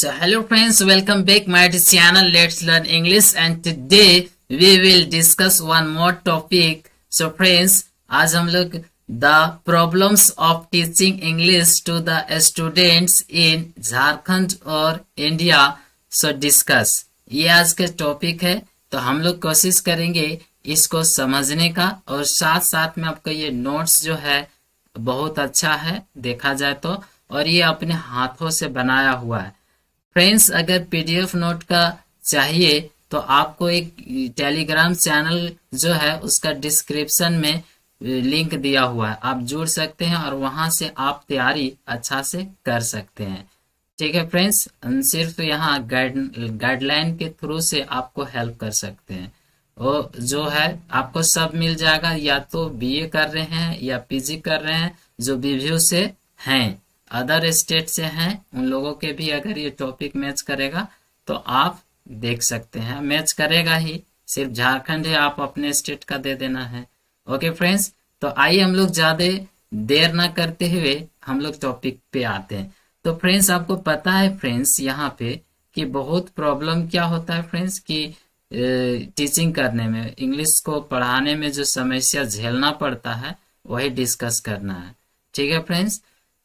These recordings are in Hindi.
So hello friends, welcome back my channel Let's Learn English, and today we will discuss one more topic. So friends, आज हम लोग the problems of teaching English to the students in Jharkhand और इंडिया so discuss, ये आज का टॉपिक है। तो हम लोग कोशिश करेंगे इसको समझने का, और साथ साथ में आपका ये नोट्स जो है बहुत अच्छा है देखा जाए तो, और ये अपने हाथों से बनाया हुआ है। फ्रेंड्स, अगर पीडीएफ नोट का चाहिए तो आपको एक टेलीग्राम चैनल जो है उसका डिस्क्रिप्शन में लिंक दिया हुआ है, आप जुड़ सकते हैं और वहां से आप तैयारी अच्छा से कर सकते हैं। ठीक है फ्रेंड्स, सिर्फ यहाँ गाइडलाइन के थ्रू से आपको हेल्प कर सकते हैं। वो जो है आपको सब मिल जाएगा, या तो बीए कर रहे हैं या पीजी कर रहे हैं, जो रिव्यू से हैं, अदर स्टेट से हैं, उन लोगों के भी अगर ये टॉपिक मैच करेगा तो आप देख सकते हैं। मैच करेगा ही, सिर्फ झारखंड है, आप अपने स्टेट का दे देना है। ओके फ्रेंड्स, तो आइए हम लोग ज्यादा देर ना करते हुए हम लोग टॉपिक पे आते हैं। तो फ्रेंड्स, आपको पता है फ्रेंड्स यहाँ पे कि बहुत प्रॉब्लम क्या होता है फ्रेंड्स, कि टीचिंग करने में, इंग्लिश को पढ़ाने में जो समस्या झेलना पड़ता है वही डिस्कस करना है। ठीक है फ्रेंड्स,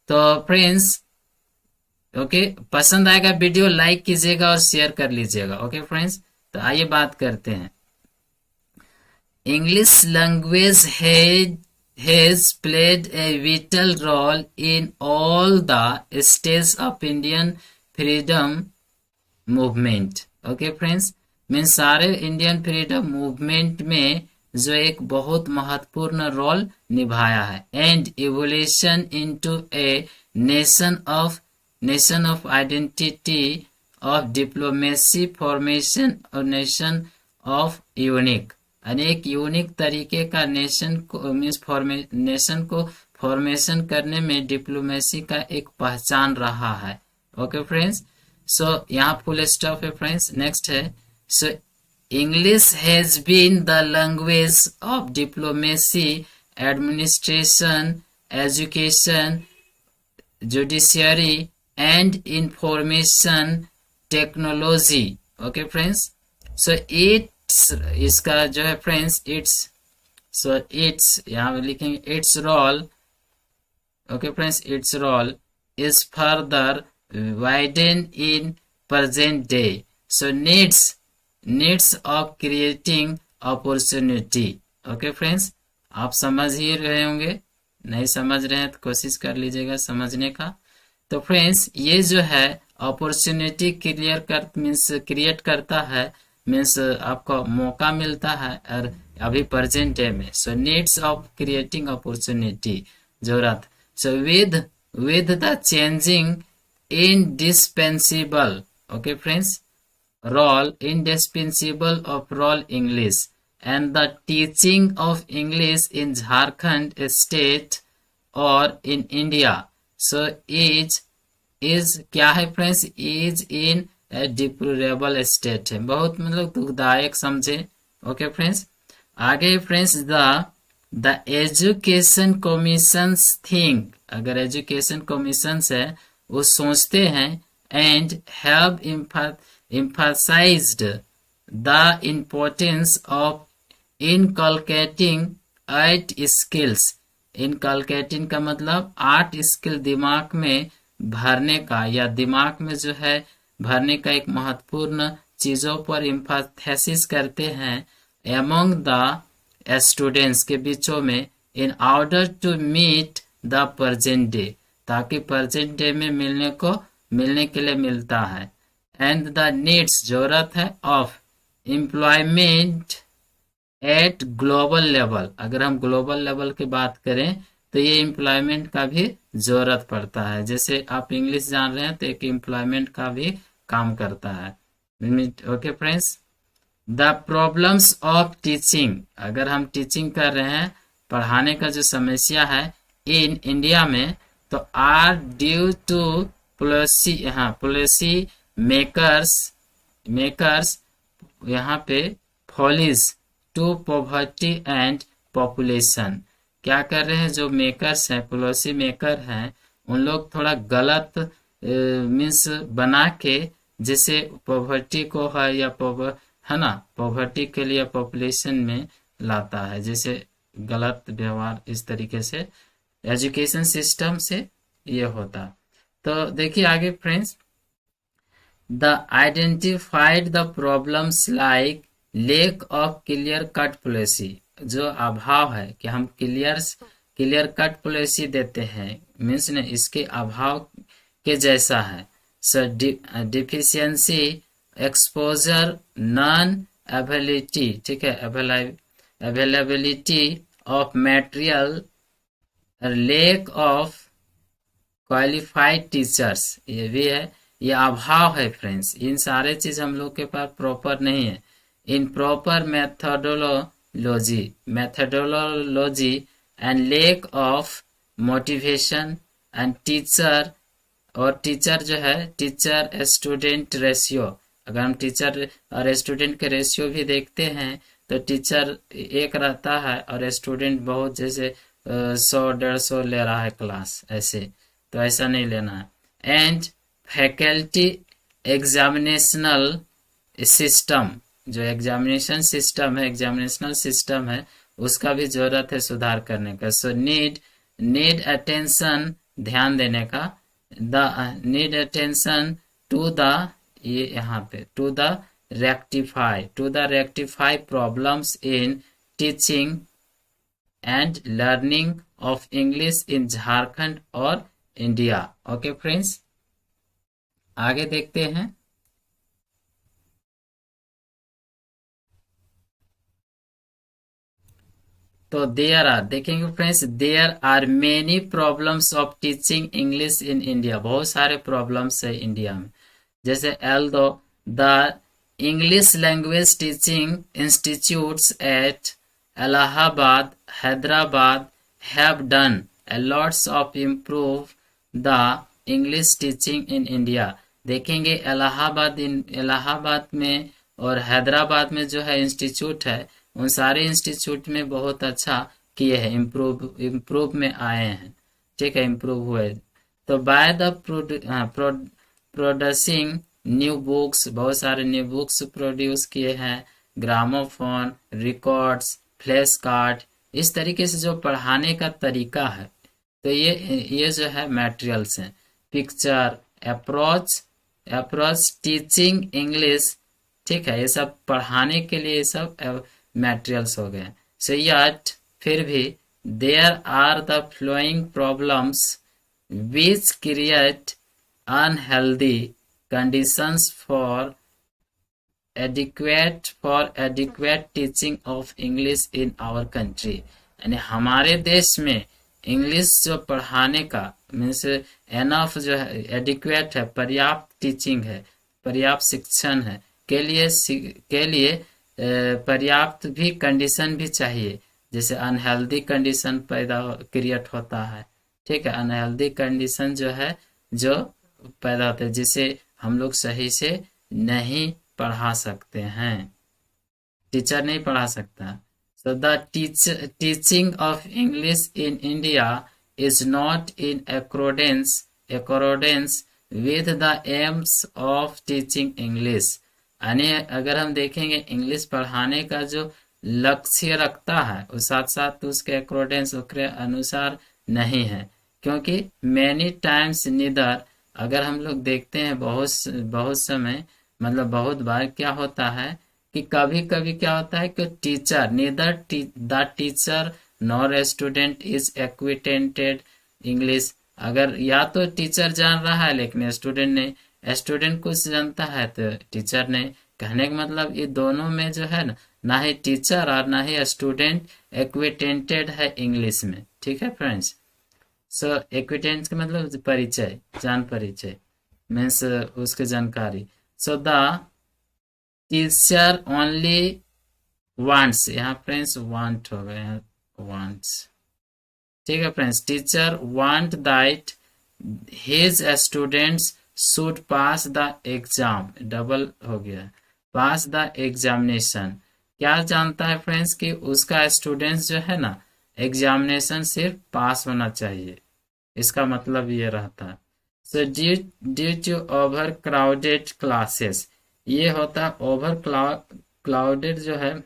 तो फ्रेंड्स ओके, पसंद आएगा वीडियो लाइक कीजिएगा और शेयर कर लीजिएगा। ओके फ्रेंड्स, तो आइए बात करते हैं। English language has played a vital role in all the stage of Indian freedom movement. Okay friends, mean सारे इंडियन फ्रीडम मूवमेंट में जो एक बहुत महत्वपूर्ण रोल निभाया है, and evolution into a nation of identity of diplomacy formation और नेशन ऑफ यूनिक, अनेक यूनिक तरीके का नेशन को नेशन को फॉर्मेशन करने में डिप्लोमेसी का एक पहचान रहा है। ओके फ्रेंड्स, सो यहाँ फुल स्टॉप है फ्रेंड्स। नेक्स्ट है, सो English has been the language of diplomacy, administration, education, judiciary, and information technology. Okay, friends. So इसका जो है फ्रेंड्स, यहाँ लिखेंगे its role. Okay, friends, its role is further widened in present day. So needs of creating opportunity. Okay friends, आप समझ ही रहे होंगे, नहीं समझ रहे हैं तो कोशिश कर लीजिएगा समझने का। तो फ्रेंड्स, ये जो है अपॉर्चुनिटी क्रिएट करता है, मीन्स आपको मौका मिलता है, और अभी प्रेजेंट डे में। सो नीड्स ऑफ क्रिएटिंग अपॉर्चुनिटी, जरूरत। So with the changing indispensable, okay friends, indispensable of role English and the teaching of English in Jharkhand state or in India. So is क्या है friends, is in a deplorable state है, बहुत मतलब दुखदायक समझे। ओके फ्रेंड्स, आगे friends, the education commissions think, अगर एजुकेशन कमीशंस है वो सोचते हैं, and have emphasized the importance of inculcating art skills. inculcating का मतलब आर्ट स्किल दिमाग में भरने का, या दिमाग में जो है भरने का एक महत्वपूर्ण चीजों पर एम्फेसिस करते हैं among the स्टूडेंट्स के बीचों में, in order to meet the present day, ताकि प्रेजेंट डे में मिलने के लिए मिलता है। एंड द नीड्स, जरूरत है, of employment at global level, अगर हम ग्लोबल लेवल की बात करें तो ये एम्प्लॉयमेंट का भी जरूरत पड़ता है। जैसे आप इंग्लिश जान रहे हैं तो एक एम्प्लॉयमेंट का भी काम करता है। Okay friends, the problems of teaching, अगर हम टीचिंग कर रहे हैं, पढ़ाने का जो समस्या है इन इंडिया में, तो are due to policy makers यहाँ पे follies to poverty and population, क्या कर रहे हैं, जो मेकर्स हैं, पॉलिसी मेकर हैं, उन लोग थोड़ा गलत मीन्स बना के, जैसे पॉवर्टी को है या है ना, पॉवर्टी के लिए पॉपुलेशन में लाता है, जैसे गलत व्यवहार इस तरीके से एजुकेशन सिस्टम से ये होता। तो देखिए आगे friends, the identified the problems like lake of clear cut policy, जो अभाव है कि हम क्लियर कट पॉलिसी देते हैं, मीन्स ने इसके अभाव के जैसा है। सो डिफिशियंसी, एक्सपोजर, नॉन अवेलेबिलिटी, ठीक है, availability of material, lake of qualified teachers, ये भी है, ये अभाव है फ्रेंड्स। इन सारे चीज हम लोग के पास प्रॉपर नहीं है। In proper methodology and lake of motivation and teacher, और टीचर जो है, टीचर स्टूडेंट रेशियो, अगर हम टीचर और स्टूडेंट के रेशियो भी देखते हैं तो टीचर एक रहता है और स्टूडेंट बहुत, जैसे 100-150 ले रहा है क्लास, ऐसे तो ऐसा नहीं लेना है। एंड फैकल्टी एग्जामिनेशनल सिस्टम, जो एग्जामिनेशनल सिस्टम है, उसका भी जरूरत है सुधार करने का। सो नीड अटेंशन, ध्यान देने का, the need attention to the, ये यहाँ पे to the rectify problems in teaching and learning of English in Jharkhand और इंडिया। ओके फ्रेंड्स, आगे देखते हैं। तो देखेंगे friends, there are many problems of teaching English in India, बहुत सारे प्रॉब्लम्स है इंडिया में। जैसे although the English language teaching institutes at Allahabad, Hyderabad have done a lots of improve the English teaching in India। देखेंगे इलाहाबाद में और हैदराबाद में जो है इंस्टीट्यूट है, उन सारे इंस्टीट्यूट में बहुत अच्छा किए हैं, इम्प्रूव में आए हैं, ठीक है, इम्प्रूव हुए। तो by the producing new books, बहुत सारे न्यू बुक्स प्रोड्यूस किए हैं, ग्रामोफोन, रिकॉर्ड्स, फ्लैश कार्ड, इस तरीके से जो पढ़ाने का तरीका है, तो ये जो है मटेरियल्स हैं। पिक्चर, अप्रोच टीचिंग इंग्लिश, ठीक है, ये सब पढ़ाने के लिए ये सब मटेरियल्स हो गए। सो यट, फिर भी, there are the following problems which create unhealthy conditions for adequate teaching of English in our country, यानी हमारे देश में इंग्लिश जो पढ़ाने का मीन्स एनफ जो है, एडिक्वेट है, पर्याप्त टीचिंग है, पर्याप्त शिक्षण है, के लिए पर्याप्त भी कंडीशन भी चाहिए। जैसे अनहेल्दी कंडीशन क्रिएट होता है, ठीक है, अनहेल्दी कंडीशन जो है, जो पैदा होता है, जिसे हम लोग सही से नहीं पढ़ा सकते हैं, टीचर नहीं पढ़ा सकता। So the teaching of English in India is not in accordance with the aims of teaching English। यानी अगर हम देखेंगे इंग्लिश पढ़ाने का जो लक्ष्य रखता है, उस साथ साथ उसके अकॉर्डेंस, उसके अनुसार नहीं है, क्योंकि मैनी टाइम्स निदर, अगर हम लोग देखते हैं बहुत समय, मतलब बहुत बार क्या होता है कि कभी कभी क्या होता है कि teacher, neither the teacher nor student is acquainted English, अगर या तो टीचर जान रहा है लेकिन स्टूडेंट नहीं, स्टूडेंट कुछ जानता है तो टीचर नहीं। कहने का मतलब ये दोनों में जो है ना ही टीचर और ना ही स्टूडेंट एक्विटेंटेड है इंग्लिश में, ठीक है फ्रेंड्स। सो एक्विटेंट का मतलब परिचय, जान परिचय, मीन्स उसकी जानकारी। So the teacher only wants, यहाँ फ्रेंड्स वांट हो गए, वांट्स, ठीक है friends, teacher want that his students should pass the exam, double हो गया, पास द एग्जामिनेशन। क्या जानता है फ्रेंड्स कि उसका स्टूडेंट्स जो है ना, एग्जामिनेशन सिर्फ पास होना चाहिए, इसका मतलब ये रहता है। So due to over crowded classes, ये होता है ओवर क्लाउडेड जो है,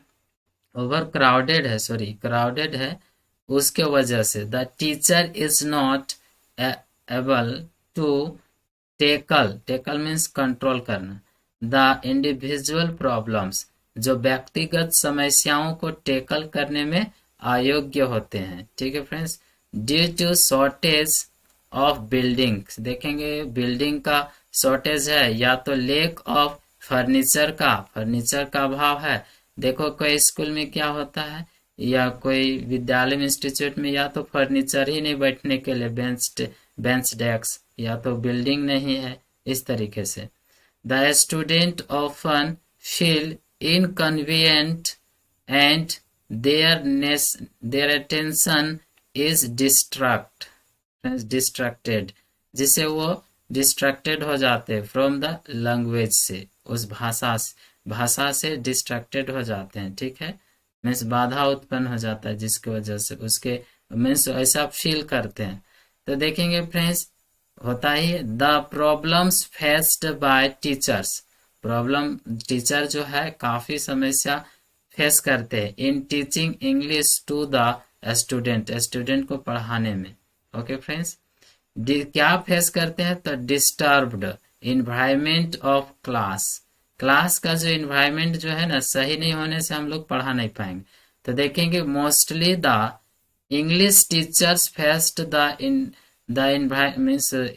ओवर क्राउडेड है, सॉरी क्राउडेड है, उसके वजह से the teacher is not able to tackle, tackle means control करना, द इंडिविजुअल प्रॉब्लम्स, जो व्यक्तिगत समस्याओं को टेकल करने में अयोग्य होते हैं। ठीक है friends, due to shortage of buildings, देखेंगे बिल्डिंग का शॉर्टेज है, या तो लेक ऑफ फर्नीचर का अभाव है। देखो कोई स्कूल में क्या होता है, या कोई विद्यालय में, इंस्टीट्यूट में, या तो फर्नीचर ही नहीं बैठने के लिए, बेंच डेस्क, या तो बिल्डिंग नहीं है, इस तरीके से। The student often feel inconvenient and their attention is distracted, जिसे वो डिस्ट्रैक्टेड हो जाते फ्रॉम द लैंग्वेज से, उस भाषा से डिस्ट्रैक्टेड हो जाते हैं। ठीक है, मीन्स बाधा उत्पन्न हो जाता है, जिसकी वजह से उसके मीन्स ऐसा फील करते हैं। तो देखेंगे फ्रेंड्स, होता ही the problems faced by teachers, problem teacher जो है काफी समस्या फेस करते हैं in teaching English to the student को पढ़ाने में। ओके फ्रेंड्स, क्या फेस करते हैं, तो डिस्टर्ब्ड इन्वायरमेंट ऑफ क्लास का जो इन्वायरमेंट जो है ना, सही नहीं होने से हम लोग पढ़ा नहीं पाएंगे। तो देखेंगे mostly the English teachers faced the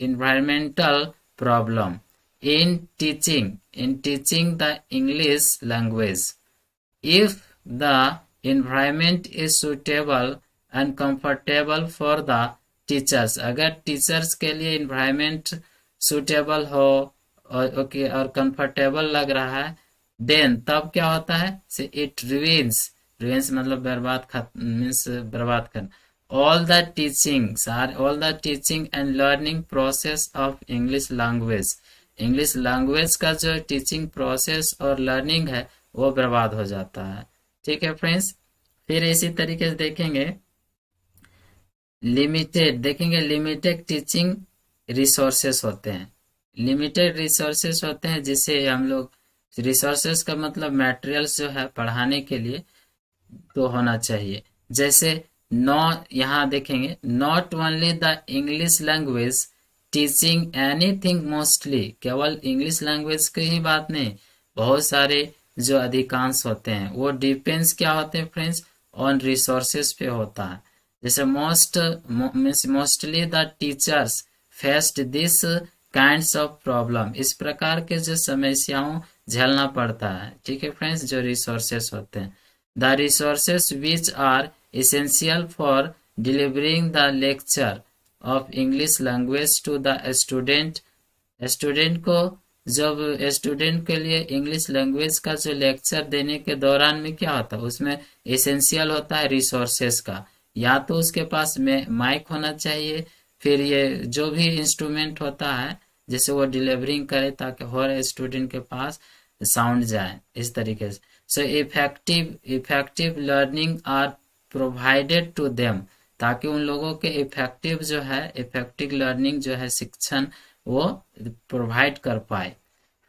environmental problem in teaching the English language. If the environment is suitable and comfortable for the teachers, अगर टीचर्स के लिए environment suitable हो और ओके और कंफर्टेबल लग रहा है, देन तब क्या होता है, से इट रिवेंस मतलब बर्बाद करना, all the teaching and learning process of English language का जो टीचिंग प्रोसेस और लर्निंग है वो बर्बाद हो जाता है। ठीक है फ्रेंड्स, फिर इसी तरीके से देखेंगे लिमिटेड टीचिंग रिसोर्सेस होते हैं, जिसे हम लोग, रिसोर्सेस का मतलब मटेरियल्स जो है पढ़ाने के लिए तो होना चाहिए। जैसे यहाँ देखेंगे not only the English language teaching anything, mostly केवल इंग्लिश लैंग्वेज की ही बात नहीं, बहुत सारे जो अधिकांश होते हैं वो डिपेंड्स क्या होते हैं फ्रेंड्स, ऑन रिसोर्सेस पे होता है। जैसे mostly the teachers faced this kinds of problem, इस प्रकार के जो समस्याओं झेलना पड़ता है। ठीक है फ्रेंड्स, जो रिसोर्सेस होते हैं, the resources which are essential for delivering the lecture of English language to the student को, जब स्टूडेंट के लिए इंग्लिश लैंग्वेज का जो लेक्चर देने के दौरान में क्या होता है, उसमें एसेंशियल होता है रिसोर्सेस का, या तो उसके पास में माइक होना चाहिए, फिर ये जो भी इंस्ट्रूमेंट होता है जिसे वो डिलीवरिंग करे ताकि हर स्टूडेंट के पास साउंड जाए, इस तरीके से। So effective learning are provided to them, ताकि उन लोगों के इफेक्टिव लर्निंग जो है शिक्षण वो प्रोवाइड कर पाए।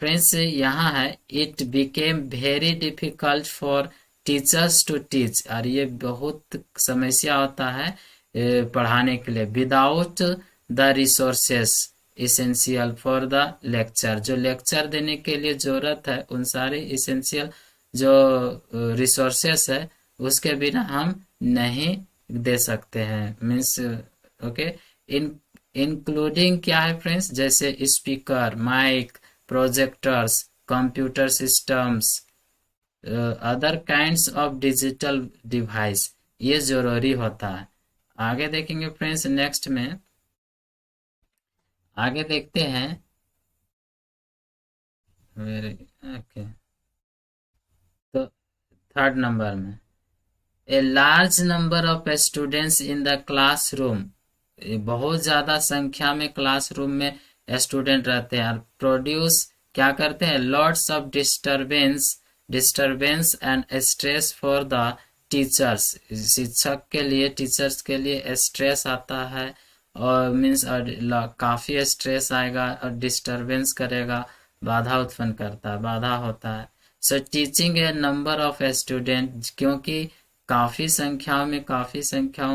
फ्रेंड्स यहाँ है it became very difficult for teachers to teach, और ये बहुत समस्या होता है पढ़ाने के लिए, without the resources essential for the lecture, जो लेक्चर देने के लिए जरूरत है उन सारे इसेंशियल जो रिसोर्सेस है उसके बिना हम नहीं दे सकते हैं। मीन्स ओके, इंक्लूडिंग क्या है फ्रेंड्स, जैसे speaker, mic, projectors, computer systems, other kinds of digital device, ये जरूरी होता है। आगे देखेंगे फ्रेंड्स, नेक्स्ट में आगे देखते हैं। ओके, तो थर्ड नंबर में a large number of students in the classroom, बहुत ज्यादा संख्या में क्लासरूम में स्टूडेंट रहते हैं, और प्रोड्यूस क्या करते हैं, lots of disturbance and stress for the teachers, शिक्षक के लिए, टीचर्स के लिए स्ट्रेस आता है और मीन्स काफी स्ट्रेस आएगा और डिस्टरबेंस करेगा, बाधा उत्पन्न करता है, बाधा होता है। So teaching a number of student, क्योंकि काफी संख्याओं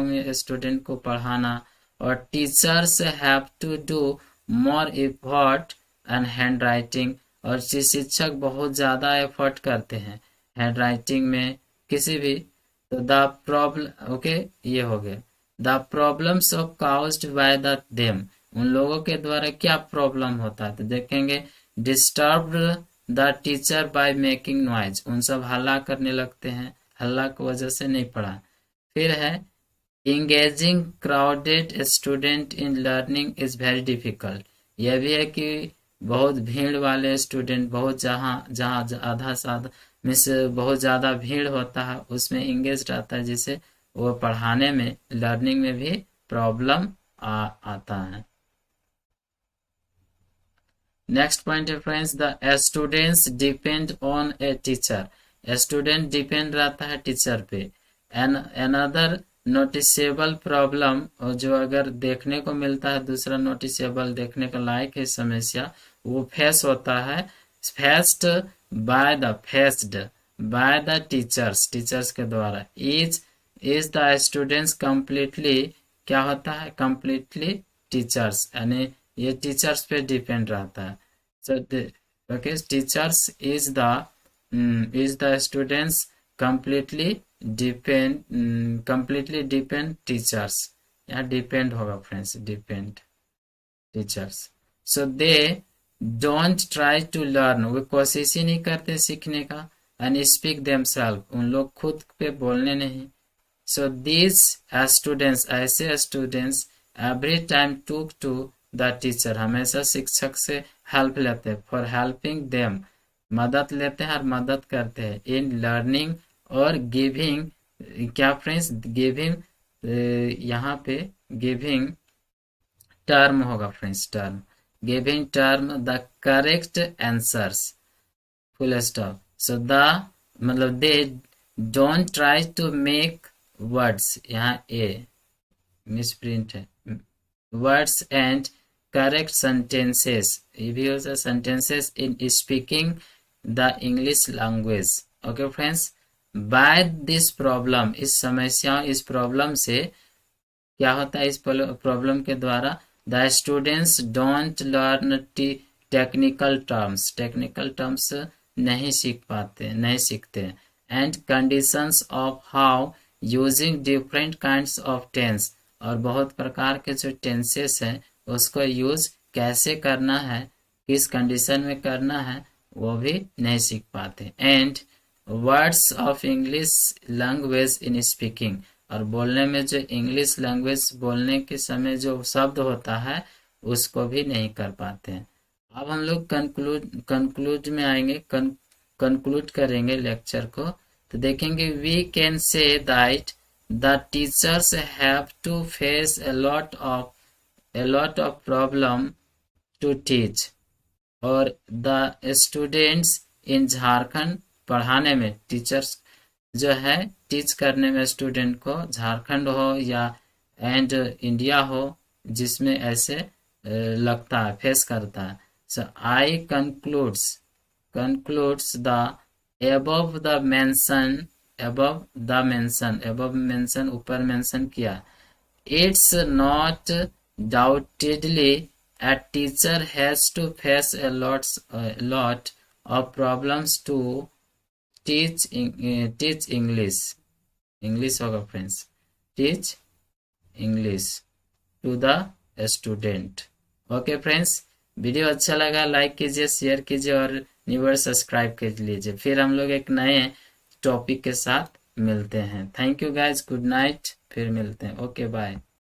में स्टूडेंट को पढ़ाना, और teachers have to do more effort and hand writing, और शिक्षक बहुत ज्यादा एफर्ट करते हैं हैंड राइटिंग में किसी भी। तो द प्रॉब्लम, ओके, ये हो गया। The problems of caused by the them, उन लोगों के द्वारा क्या प्रॉब्लम होता है, तो देखेंगे disturbed the teacher by making noise, उन सब हल्ला करने लगते हैं, हल्ला की वजह से नहीं पढ़ा। फिर है engaging crowded student in learning is very difficult, यह भी है कि बहुत भीड़ वाले स्टूडेंट, बहुत जहाँ जहाँ आधा साधा मिस बहुत ज्यादा भीड़ होता है उसमें इंगेज रहता है, जिसे वो पढ़ाने में, लर्निंग में भी प्रॉब्लम आता है। नेक्स्ट पॉइंट है friends, the students depend on a teacher, student depend रहता है टीचर पे। एन अनदर नोटिसेबल प्रॉब्लम, और जो अगर देखने को मिलता है, दूसरा नोटिसेबल देखने का लायक है समस्या, वो फेस होता है, फेस्ड बाय द टीचर्स के द्वारा। इज द स्टूडेंट्स कंप्लीटली, क्या होता है, कंप्लीटली टीचर्स, यानी ये टीचर्स पे डिपेंड रहता है। So okay, teachers is the students completely depend teachers, यहाँ डिपेंड होगा friends, depend teachers. So they don't try to learn, वो कोशिश ही नहीं करते सीखने का। एंड स्पीक देमसेल्फ, उन लोग खुद पे बोलने नहीं। सो दीज स्टूडेंट्स, ऐसे स्टूडेंट्स एवरी टाइम टूक टू द टीचर, हमेशा शिक्षक से हेल्प लेते हैं, फॉर हेल्पिंग देम, मदद लेते हैं और मदद करते हैं, इन लर्निंग और गिविंग, क्या फ्रेंड्स, गिविंग, यहाँ पे गिविंग टर्म होगा friends, term, giving term the correct answers, full stop. So the मतलब they don't try to make words, यहाँ ए मिसप्रिंट है, वर्ड्स एंड करेक्ट सेंटेंसेस, ये भी हो सकता sentences in speaking the English language. Okay friends, by this problem, इस समस्या, इस प्रॉब्लम से क्या होता है, इस प्रॉब्लम के द्वारा the students don't learn technical terms नहीं सीखते, and conditions of how using different kinds of tense, और बहुत प्रकार के जो टेंसेस हैं उसको यूज कैसे करना है, किस कंडीशन में करना है, वो भी नहीं सीख पाते। And words of English language in speaking, और बोलने में जो इंग्लिश लैंग्वेज बोलने के समय जो शब्द होता है उसको भी नहीं कर पाते हैं। अब हम लोग कंक्लूड में आएंगे, कंक्लूड करेंगे लेक्चर को, तो देखेंगे we can say that the teachers have to face a lot of problem to teach, और द स्टूडेंट्स इन झारखंड, पढ़ाने में टीचर्स जो है टीच करने में स्टूडेंट को, झारखंड हो या एंड इंडिया हो जिसमें ऐसे लगता है, फेस करता है। सो आई कंक्लूड्स द above mention, ऊपर मेंशन किया, it's not doubtedly a teacher has to face a lot of problems to teach English होगा friends, teach English to the student। Okay friends, video अच्छा लगा लाइक कीजिए, शेयर कीजिए और न्यूअर सब्सक्राइब कर लीजिए। फिर हम लोग एक नए टॉपिक के साथ मिलते हैं। Thank you guys, good night, फिर मिलते हैं, ओके बाय।